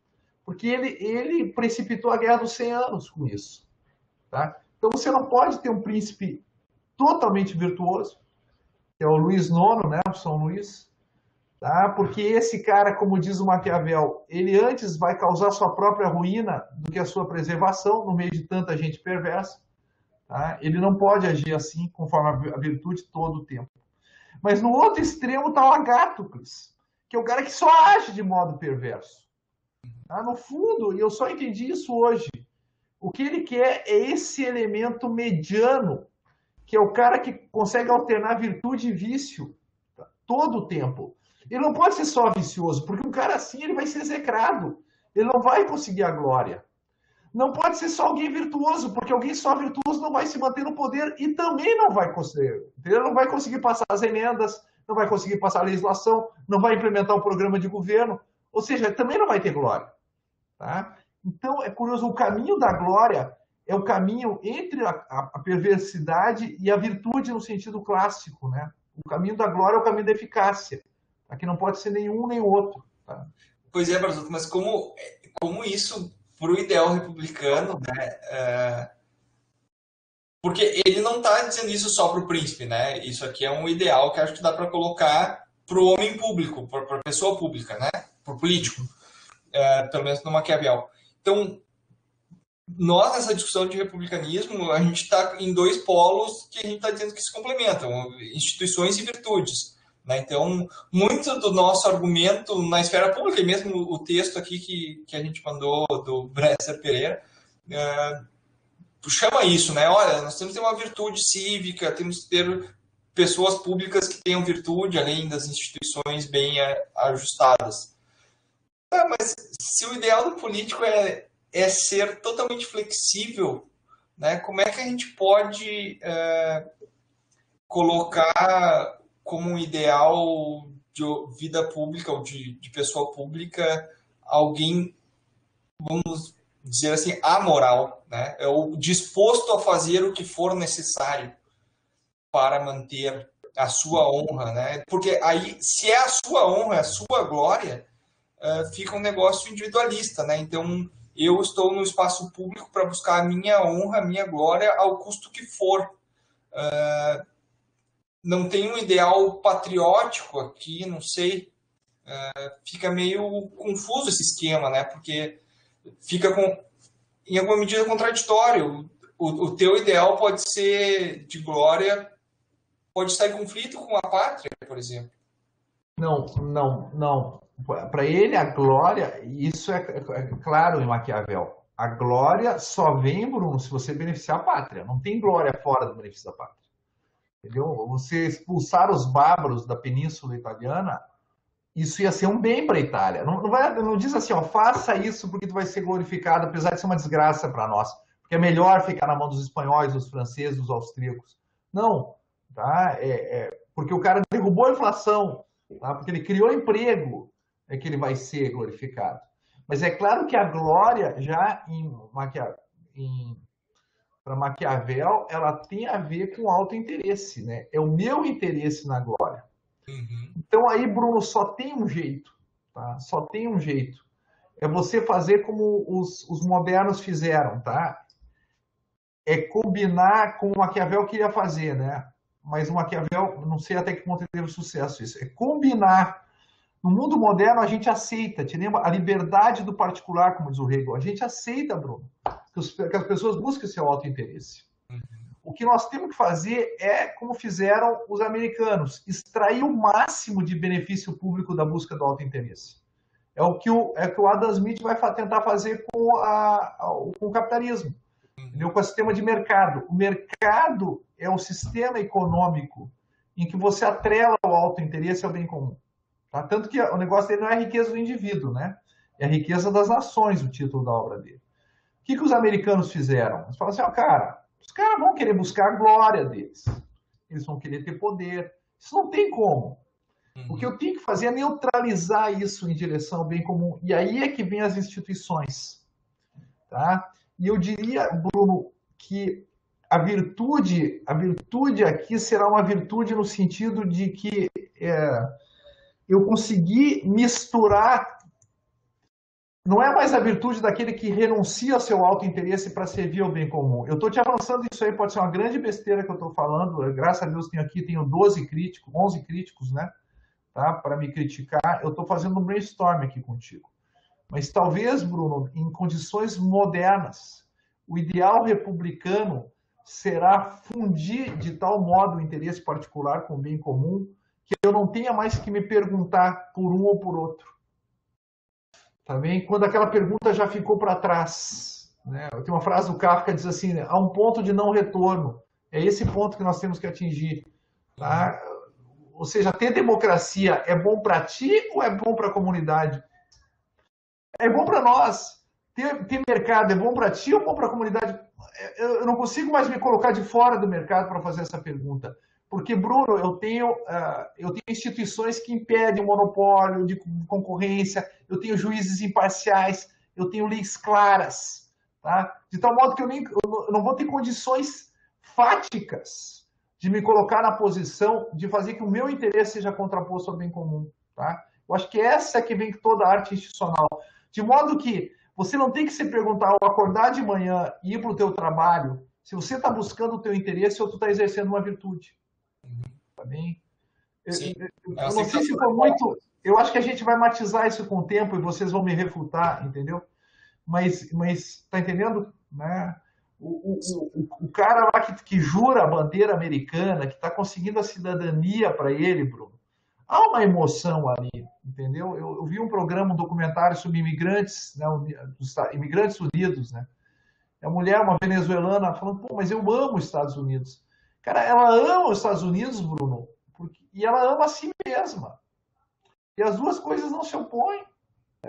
Porque ele precipitou a Guerra dos 100 Anos com isso. Tá? Então você não pode ter um príncipe totalmente virtuoso, que é o Luís IX, né? O São Luís. Tá? Porque esse cara, como diz o Maquiavel, ele antes vai causar sua própria ruína do que a sua preservação, no meio de tanta gente perversa. Tá? Ele não pode agir assim, conforme a virtude, todo o tempo. Mas no outro extremo está o Agátucles, que é o cara que só age de modo perverso. Tá? No fundo, e eu só entendi isso hoje, o que ele quer é esse elemento mediano, que é o cara que consegue alternar virtude e vício, tá? Todo o tempo. Ele não pode ser só vicioso, porque um cara assim ele vai ser execrado. Ele não vai conseguir a glória. Não pode ser só alguém virtuoso, porque alguém só virtuoso não vai se manter no poder e também não vai conseguir. Ele não vai conseguir passar as emendas, não vai conseguir passar a legislação, não vai implementar o programa de governo, ou seja, também não vai ter glória. Tá? Então, é curioso, o caminho da glória é o caminho entre a perversidade e a virtude no sentido clássico. Né? O caminho da glória é o caminho da eficácia. Aqui não pode ser nenhum nem outro. Tá? Pois é, Brazuca, mas como isso, para o ideal republicano, né? Porque ele não está dizendo isso só para o príncipe, né? Isso aqui é um ideal que acho que dá para colocar para o homem público, para a pessoa pública, né? Para o político, pelo menos no Maquiavel. Então, nós, nessa discussão de republicanismo, a gente está em dois polos que a gente está dizendo que se complementam, instituições e virtudes. Né? Então, muito do nosso argumento na esfera pública, e mesmo o texto aqui que a gente mandou do Bresser Pereira, chama isso, né? Olha, nós temos que ter uma virtude cívica, temos que ter pessoas públicas que tenham virtude, além das instituições bem ajustadas. Mas se o ideal do político é ser totalmente flexível, né? Como é que a gente pode colocar como um ideal de vida pública ou de pessoa pública alguém, vamos dizer assim, amoral, né? Ou disposto a fazer o que for necessário para manter a sua honra, né? Porque aí, se é a sua honra, a sua glória, fica um negócio individualista, né? Então, eu estou no espaço público para buscar a minha honra, a minha glória, ao custo que for. Não tem um ideal patriótico aqui, não sei. Fica meio confuso esse esquema, né? Porque fica, em alguma medida, contraditório. O teu ideal pode ser de glória, pode estar em conflito com a pátria, por exemplo. Não. Para ele, a glória, isso é claro em Maquiavel. A glória só vem, Bruno, se você beneficiar a pátria. Não tem glória fora do benefício da pátria. Entendeu? Você expulsar os bárbaros da Península Italiana, isso ia ser um bem para a Itália. Não diz assim, ó, faça isso porque tu vai ser glorificado, apesar de ser uma desgraça para nós. Porque é melhor ficar na mão dos espanhóis, dos franceses, dos austríacos. Não. Tá? Porque o cara derrubou a inflação, tá? Porque ele criou emprego, é que ele vai ser glorificado. Mas é claro que a glória, já para Maquiavel, ela tem a ver com autointeresse, né? É o meu interesse na glória. Uhum. Então aí, Bruno, só tem um jeito, tá? Só tem um jeito. É você fazer como os modernos fizeram, tá? É combinar com o Maquiavel queria fazer, né? Mas o Maquiavel, não sei até que ponto ele teve sucesso isso. É combinar. No mundo moderno, a gente aceita, te lembra? A liberdade do particular, como diz o Hegel. A gente aceita, Bruno. que as pessoas busquem seu autointeresse. O que nós temos que fazer é, como fizeram os americanos, extrair o máximo de benefício público da busca do autointeresse. É o que o Adam Smith vai tentar fazer com o capitalismo, entendeu? Com o sistema de mercado. O mercado é o sistema econômico em que você atrela o autointeresse ao bem comum. Tá? Tanto que o negócio dele não é a riqueza do indivíduo, né? É a riqueza das nações, o título da obra dele. O que os americanos fizeram? Eles falaram assim, cara, os caras vão querer buscar a glória deles. Eles vão querer ter poder. Isso não tem como. O que eu tenho que fazer é neutralizar isso em direção ao bem comum. E aí é que vem as instituições. Tá? E eu diria, Bruno, que a virtude aqui será uma virtude no sentido de que eu consegui misturar. Não é mais a virtude daquele que renuncia ao seu autointeresse para servir ao bem comum. Eu estou te avançando isso aí, pode ser uma grande besteira que eu estou falando. Graças a Deus tenho 11 críticos, né? Tá? Para me criticar. Eu estou fazendo um brainstorm aqui contigo. Mas talvez, Bruno, em condições modernas, o ideal republicano será fundir de tal modo o interesse particular com o bem comum que eu não tenha mais que me perguntar por um ou por outro. Também quando aquela pergunta já ficou para trás. Né? Tem uma frase do Kafka que diz assim, né? Há um ponto de não retorno. É esse ponto que nós temos que atingir. Tá? Ou seja, ter democracia é bom para ti ou é bom para a comunidade? É bom para nós. Ter mercado é bom para ti ou bom para a comunidade? Eu não consigo mais me colocar de fora do mercado para fazer essa pergunta. Porque, Bruno, eu tenho instituições que impedem o monopólio de concorrência, eu tenho juízes imparciais, eu tenho leis claras, tá? De tal modo que eu não vou ter condições fáticas de me colocar na posição de fazer que o meu interesse seja contraposto ao bem comum, tá? Eu acho que essa é que vem toda a arte institucional. De modo que você não tem que se perguntar ao acordar de manhã e ir para o teu trabalho se você está buscando o teu interesse ou tu está exercendo uma virtude. Tá bem? Eu não sei se for muito... Eu acho que a gente vai matizar isso com o tempo e vocês vão me refutar, entendeu? Mas tá entendendo? Né? O cara lá que jura a bandeira americana, que está conseguindo a cidadania para ele, Bruno, há uma emoção ali, entendeu? Eu vi um programa, um documentário sobre imigrantes, né, imigrantes unidos, né? A mulher, uma venezuelana, falando, pô, mas eu amo os Estados Unidos. Cara, ela ama os Estados Unidos, Bruno, e ela ama a si mesma. E as duas coisas não se opõem.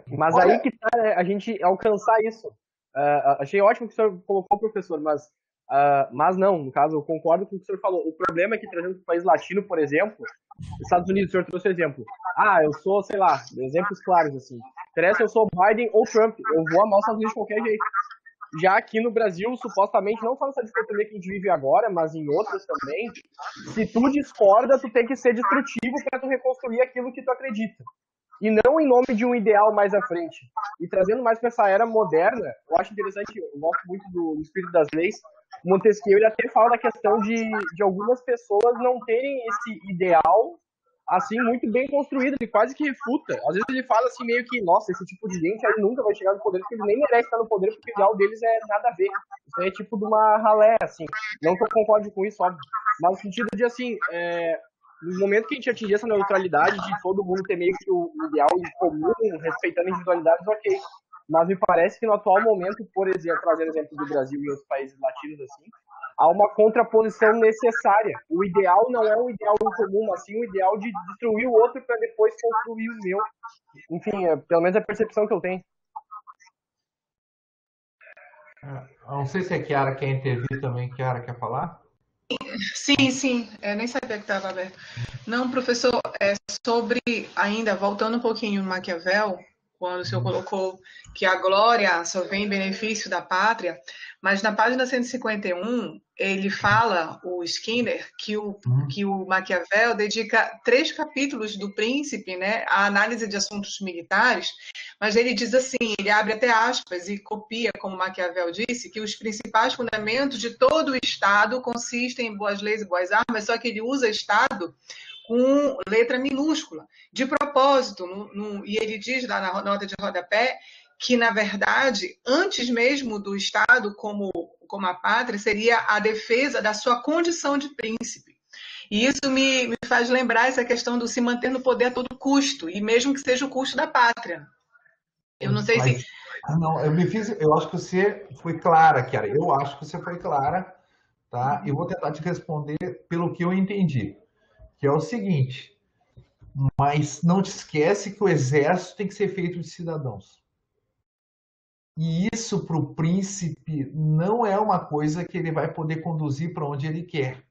Mas olha, aí que tá, né, a gente alcançar isso. Achei ótimo que o senhor colocou, professor, mas não, no caso, eu concordo com o que o senhor falou. O problema é que, trazendo para o país latino, por exemplo, Estados Unidos, o senhor trouxe o exemplo. Eu sou, sei lá, exemplos claros, assim. Interessa se eu sou Biden ou Trump, eu vou amar os Estados Unidos de qualquer jeito. Já aqui no Brasil, supostamente, não só nessa dicotomia que a gente vive agora, mas em outras também, se tu discorda, tu tem que ser destrutivo para tu reconstruir aquilo que tu acredita. E não em nome de um ideal mais à frente. E trazendo mais para essa era moderna, eu acho interessante, eu gosto muito do espírito das leis, Montesquieu, ele até fala da questão de algumas pessoas não terem esse ideal assim, muito bem construído, ele quase que refuta. Às vezes ele fala assim, meio que, nossa, esse tipo de gente aí nunca vai chegar no poder, porque ele nem merece estar no poder, porque o ideal deles é nada a ver. Isso aí é tipo de uma ralé, assim. Não que eu concorde com isso, óbvio. Mas no sentido de, assim, no momento que a gente atingir essa neutralidade, de todo mundo ter meio que o ideal em comum, respeitando individualidades, ok. Mas me parece que no atual momento, por exemplo, trazendo exemplo do Brasil e outros países latinos, assim, há uma contraposição necessária. O ideal não é um ideal em comum, mas sim um ideal de destruir o outro para depois construir o meu. Enfim, pelo menos a percepção que eu tenho. Não sei se a Chiara quer intervir também. Chiara, quer falar? Sim. Nem sabia que estava aberto. Não, professor, sobre, ainda, voltando um pouquinho no Maquiavel, quando o senhor colocou que a glória só vem em benefício da pátria, mas na página 151, ele fala, o Skinner, que o Maquiavel dedica 3 capítulos do Príncipe, né, à análise de assuntos militares, mas ele diz assim, ele abre até aspas e copia, como Maquiavel disse, que os principais fundamentos de todo o Estado consistem em boas leis e boas armas, só que ele usa Estado com letra minúscula, de propósito, e ele diz lá na nota de rodapé que, na verdade, antes mesmo do Estado como a pátria, seria a defesa da sua condição de príncipe. E isso me faz lembrar essa questão do se manter no poder a todo custo, e mesmo que seja o custo da pátria. Eu não sei se... Não, eu acho que você foi clara, Chiara. Eu acho que você foi clara, tá? E vou tentar te responder pelo que eu entendi, que é o seguinte: mas não te esquece que o exército tem que ser feito de cidadãos. E isso para o príncipe não é uma coisa que ele vai poder conduzir para onde ele quer,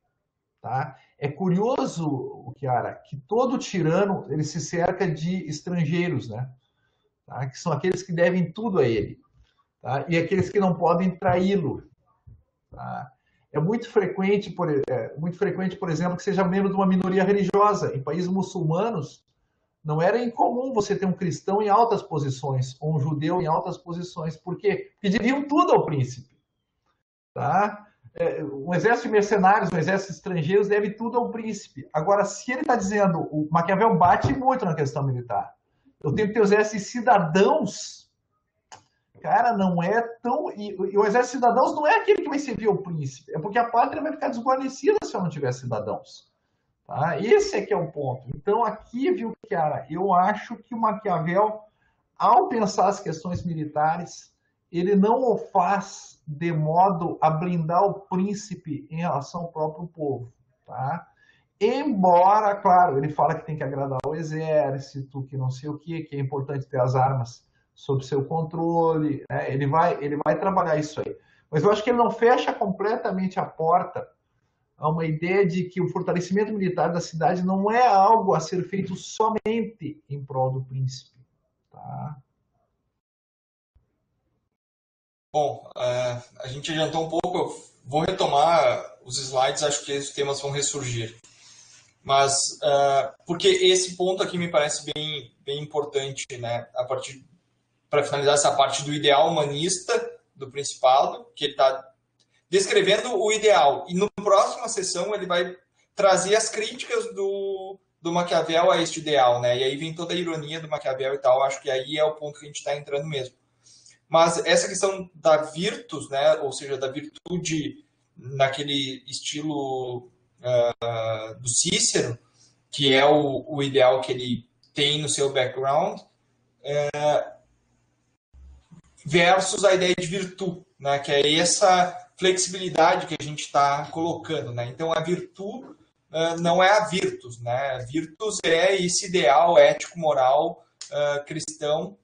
tá? É curioso, Chiara, que todo tirano ele se cerca de estrangeiros, né? Tá? Que são aqueles que devem tudo a ele, tá? E aqueles que não podem traí-lo. Tá? É muito frequente, por exemplo, que seja membro de uma minoria religiosa. Em países muçulmanos, não era incomum você ter um cristão em altas posições, ou um judeu em altas posições. Por quê? Porque deviam tudo ao príncipe. Tá? Um exército de mercenários, um exército de estrangeiros deve tudo ao príncipe. Agora, se ele está dizendo, o Maquiavel bate muito na questão militar. Eu tenho que ter o exército de cidadãos. Cara, não é tão... E o exército de cidadãos não é aquele que vai servir ao príncipe. É porque a pátria vai ficar desguarnecida se eu não tiver cidadãos. Tá? Esse é que é o ponto. Então, aqui, viu, Chiara, eu acho que o Maquiavel, ao pensar as questões militares, ele não o faz de modo a blindar o príncipe em relação ao próprio povo. Tá? Embora, claro, ele fala que tem que agradar o exército, que não sei o que é importante ter as armas sob seu controle, né? Ele vai trabalhar isso aí. Mas eu acho que ele não fecha completamente a porta a uma ideia de que o fortalecimento militar da cidade não é algo a ser feito somente em prol do príncipe. Tá? Bom, a gente adiantou um pouco, eu vou retomar os slides, acho que os temas vão ressurgir. Mas, porque esse ponto aqui me parece bem importante, né? Para finalizar essa parte do ideal humanista do Principado, que ele está descrevendo o ideal. E na próxima sessão ele vai trazer as críticas do Maquiavel a este ideal, né? E aí vem toda a ironia do Maquiavel e tal, acho que aí é o ponto que a gente está entrando mesmo. Mas essa questão da virtus, né? Ou seja, da virtude naquele estilo do Cícero, que é o ideal que ele tem no seu background, versus a ideia de virtude, né? Que é essa flexibilidade que a gente está colocando, né? Então, a virtude não é a virtus, né? A virtus é esse ideal ético-moral cristão,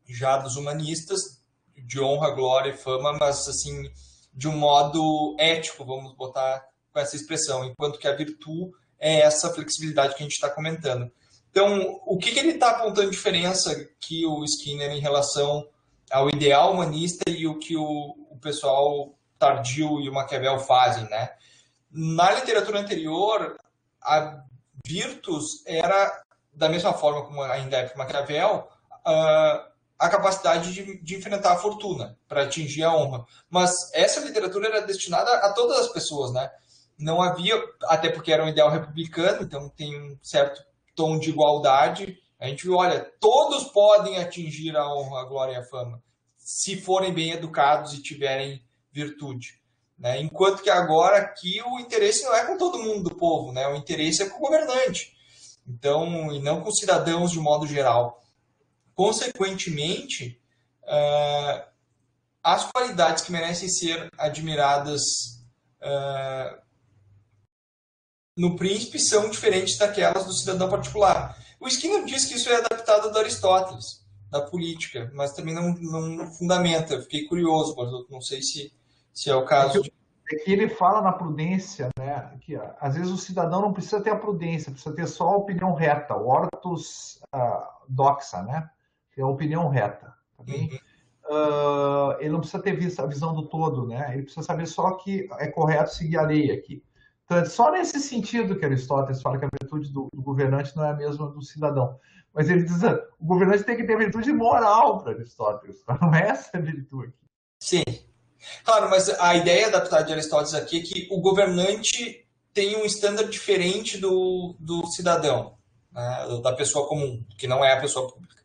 já dos humanistas, de honra, glória e fama, mas, assim, de um modo ético, vamos botar com essa expressão, enquanto que a virtude é essa flexibilidade que a gente está comentando. Então, o que ele está apontando diferença que o Skinner em relação ao ideal humanista e o que o pessoal tardio e o Maquiavel fazem, né? Na literatura anterior, a virtus era, da mesma forma como ainda é para Maquiavel, a capacidade de enfrentar a fortuna para atingir a honra. Mas essa literatura era destinada a todas as pessoas, né? Não havia, até porque era um ideal republicano, então tem um certo tom de igualdade. A gente viu, olha, todos podem atingir a honra, a glória e a fama, se forem bem educados e tiverem virtude, né? Enquanto que agora aqui o interesse não é com todo mundo do povo, né? O interesse é com o governante, então, e não com os cidadãos de modo geral. Consequentemente, as qualidades que merecem ser admiradas no príncipe são diferentes daquelas do cidadão particular. O Skinner diz que isso é adaptado do Aristóteles, da política, mas também não fundamenta. Eu fiquei curioso, mas eu não sei se é o caso. É que ele fala na prudência, né? Que às vezes o cidadão não precisa ter a prudência, precisa ter só a opinião reta, o ortus doxa, né? É a opinião reta. Tá bem? Ele não precisa ter a visão do todo, né? Ele precisa saber só que é correto seguir a lei aqui. Então, é só nesse sentido que Aristóteles fala que a virtude do governante não é a mesma do cidadão. Mas ele diz que o governante tem que ter virtude moral para Aristóteles, não é essa a virtude. Sim. Claro, mas a ideia adaptada de Aristóteles aqui é que o governante tem um estándar diferente do cidadão, né? Da pessoa comum, que não é a pessoa pública.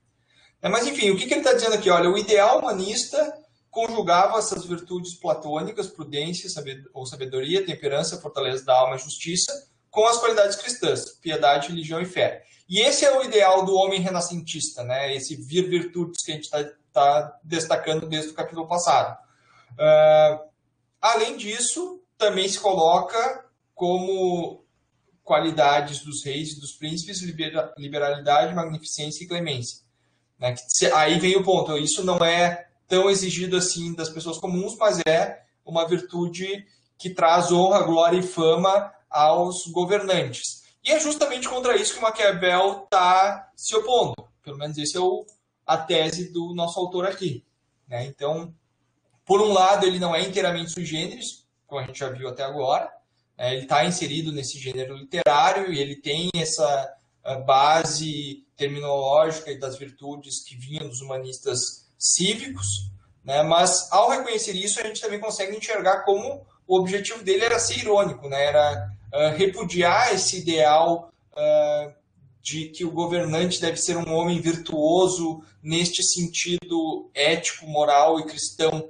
Mas, enfim, o que ele está dizendo aqui? Olha, o ideal humanista conjugava essas virtudes platônicas, prudência ou sabedoria, temperança, fortaleza da alma e justiça, com as qualidades cristãs, piedade, religião e fé. E esse é o ideal do homem renascentista, né? Esse vir virtudes que a gente está destacando desde o capítulo passado. Além disso, também se coloca como qualidades dos reis e dos príncipes liberalidade, magnificência e clemência. Né? Aí vem o ponto, isso não é tão exigido assim das pessoas comuns, mas é uma virtude que traz honra, glória e fama aos governantes. E é justamente contra isso que Maquiavel está se opondo. Pelo menos essa é a tese do nosso autor aqui. Né? Então, por um lado, ele não é inteiramente sui generis, como a gente já viu até agora. Ele está inserido nesse gênero literário e ele tem essa base terminológica e das virtudes que vinham dos humanistas cívicos, né? Mas ao reconhecer isso, a gente também consegue enxergar como o objetivo dele era ser irônico, né? Era repudiar esse ideal de que o governante deve ser um homem virtuoso neste sentido ético, moral e cristão,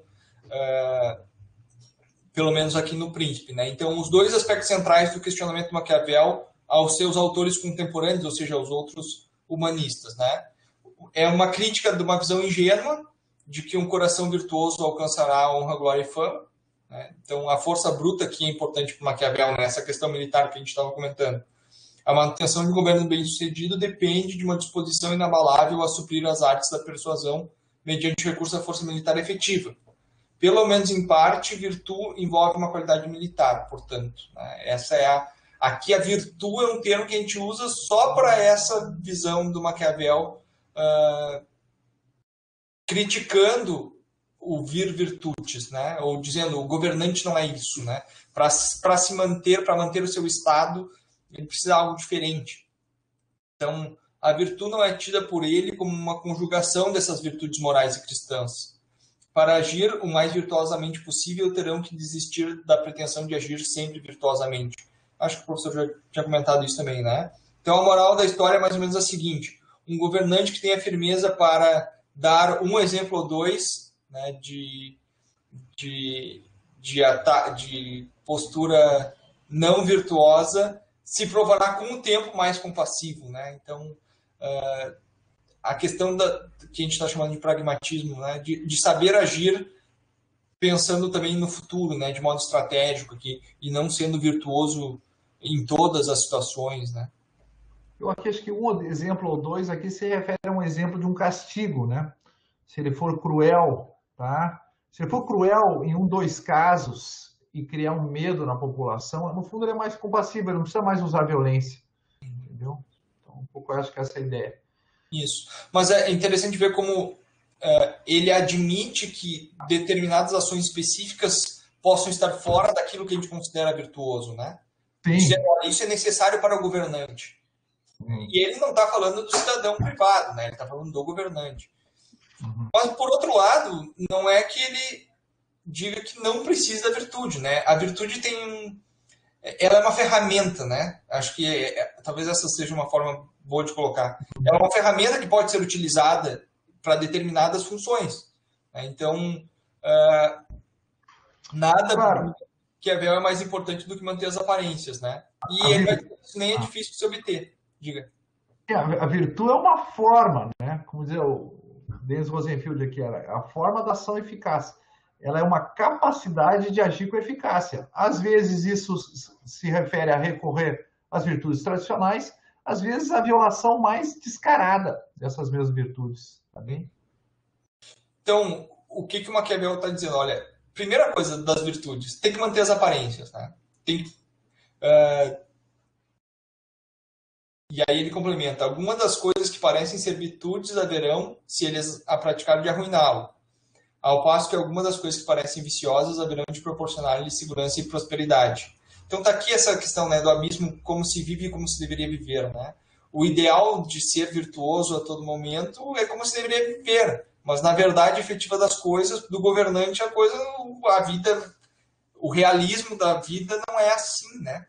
pelo menos aqui no Príncipe. Né? Então, os dois aspectos centrais do questionamento de Maquiavel aos seus autores contemporâneos, ou seja, aos outros humanistas. Né? É uma crítica de uma visão ingênua de que um coração virtuoso alcançará honra, glória e fama. Né? Então, a força bruta aqui é importante para Maquiavel, né? Essa questão militar que a gente estava comentando. A manutenção de um governo bem-sucedido depende de uma disposição inabalável a suprir as artes da persuasão mediante recurso à força militar efetiva. Pelo menos em parte, virtude envolve uma qualidade militar, portanto. Né? Essa é aqui a virtude é um termo que a gente usa só para essa visão do Maquiavel, criticando o vir virtudes, né? Ou dizendo o governante não é isso. Né? Para se manter, para manter o seu estado, ele precisa de algo diferente. Então, a virtude não é tida por ele como uma conjugação dessas virtudes morais e cristãs. Para agir o mais virtuosamente possível, terão que desistir da pretensão de agir sempre virtuosamente. Acho que o professor já tinha comentado isso também, né? Então, a moral da história é mais ou menos a seguinte. Um governante que tenha firmeza para dar um exemplo ou dois, né, de postura não virtuosa, se provará com o tempo mais compassivo. Né? Então, a questão que a gente está chamando de pragmatismo, né? de saber agir pensando também no futuro, né? De modo estratégico aqui, e não sendo virtuoso em todas as situações. Né? Eu aqui acho que um exemplo ou dois aqui se refere a um exemplo de um castigo. Né? Se ele for cruel, tá? Se ele for cruel em dois casos e criar um medo na população, no fundo ele é mais compassivo, ele não precisa mais usar violência. Entendeu? Então, um pouco eu acho que essa é a ideia. Isso. Mas é interessante ver como ele admite que determinadas ações específicas possam estar fora daquilo que a gente considera virtuoso, né? Isso é necessário para o governante. E ele não está falando do cidadão privado, né? Ele está falando do governante. Mas, por outro lado, não é que ele diga que não precisa da virtude, né? A virtude ela é uma ferramenta, né? Acho que talvez essa seja uma forma boa de colocar. Ela é uma ferramenta que pode ser utilizada para determinadas funções. Né? Então, nada que a Maquiavel é mais importante do que manter as aparências, né? E isso nem é difícil de se obter. Diga. A virtude é uma forma, né? Como dizia o Denis Rosenfield aqui, a forma da ação eficaz. Ela é uma capacidade de agir com eficácia. Às vezes isso se refere a recorrer às virtudes tradicionais, às vezes a violação mais descarada dessas mesmas virtudes. Tá bem? Então, o que o Maquiavel está dizendo? Olha, primeira coisa das virtudes, tem que manter as aparências. Né? E aí ele complementa, algumas das coisas que parecem ser virtudes haverão, se eles a praticarem, de arruiná-lo. Ao passo que algumas das coisas que parecem viciosas haverão de proporcionar-lhe segurança e prosperidade. Então está aqui essa questão, né, do abismo, como se vive e como se deveria viver. Né? O ideal de ser virtuoso a todo momento é como se deveria viver, mas na verdade efetiva das coisas, do governante, a vida, o realismo da vida não é assim. Né?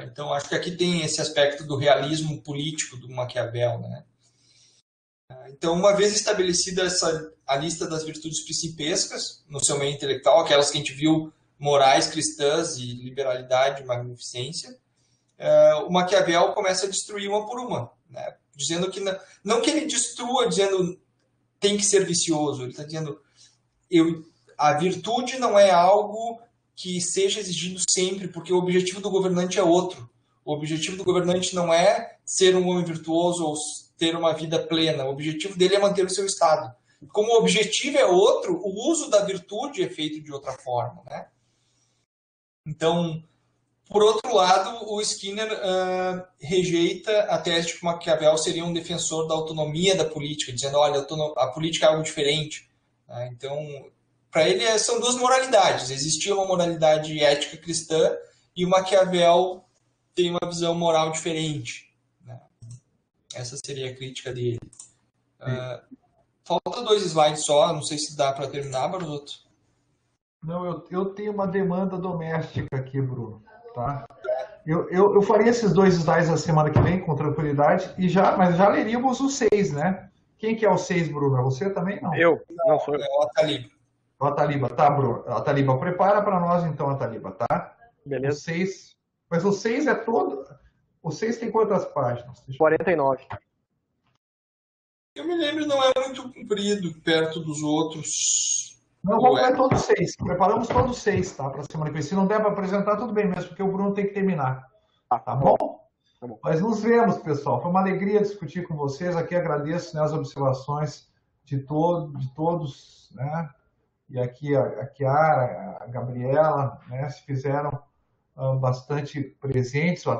Então acho que aqui tem esse aspecto do realismo político do Maquiavel. Né? Então, uma vez estabelecida a lista das virtudes principescas no seu meio intelectual, aquelas que a gente viu, morais, cristãs e liberalidade, magnificência, o Maquiavel começa a destruir uma por uma, né? Dizendo que não que ele destrua, dizendo tem que ser vicioso, ele está dizendo a virtude não é algo que seja exigido sempre, porque o objetivo do governante é outro. O objetivo do governante não é ser um homem virtuoso ou ter uma vida plena. O objetivo dele é manter o seu estado. Como o objetivo é outro, o uso da virtude é feito de outra forma, né? Então, por outro lado, o Skinner rejeita a tese de que Maquiavel seria um defensor da autonomia da política, dizendo, olha, a política é algo diferente. Então, para ele, são duas moralidades. Existia uma moralidade ética cristã e o Maquiavel tem uma visão moral diferente. Essa seria a crítica dele. Falta 2 slides só, não sei se dá para terminar, Barzotto. Não, eu tenho uma demanda doméstica aqui, Bruno. Tá? Eu faria esses 2 slides a semana que vem, com tranquilidade, mas já leríamos o 6, né? Quem que é o 6, Bruno? É você também? Não. Eu? Não, sou eu. É o Ataliba. O Ataliba, tá, Bruno. Ataliba, prepara para nós então, Ataliba, tá? Beleza. O 6, mas o 6 é todo... O 6 tem quantas páginas? 49. Eu me lembro, não é muito comprido perto dos outros. Não, vamos ler todos 6. Preparamos todos 6, tá? Para a semana que vem. Se não der para apresentar, tudo bem mesmo, porque o Bruno tem que terminar. Tá bom? Tá bom. Mas nos vemos, pessoal. Foi uma alegria discutir com vocês. Aqui agradeço, né, as observações de todos, né? E aqui a Chiara, a Gabriela, né, se fizeram bastante presentes. O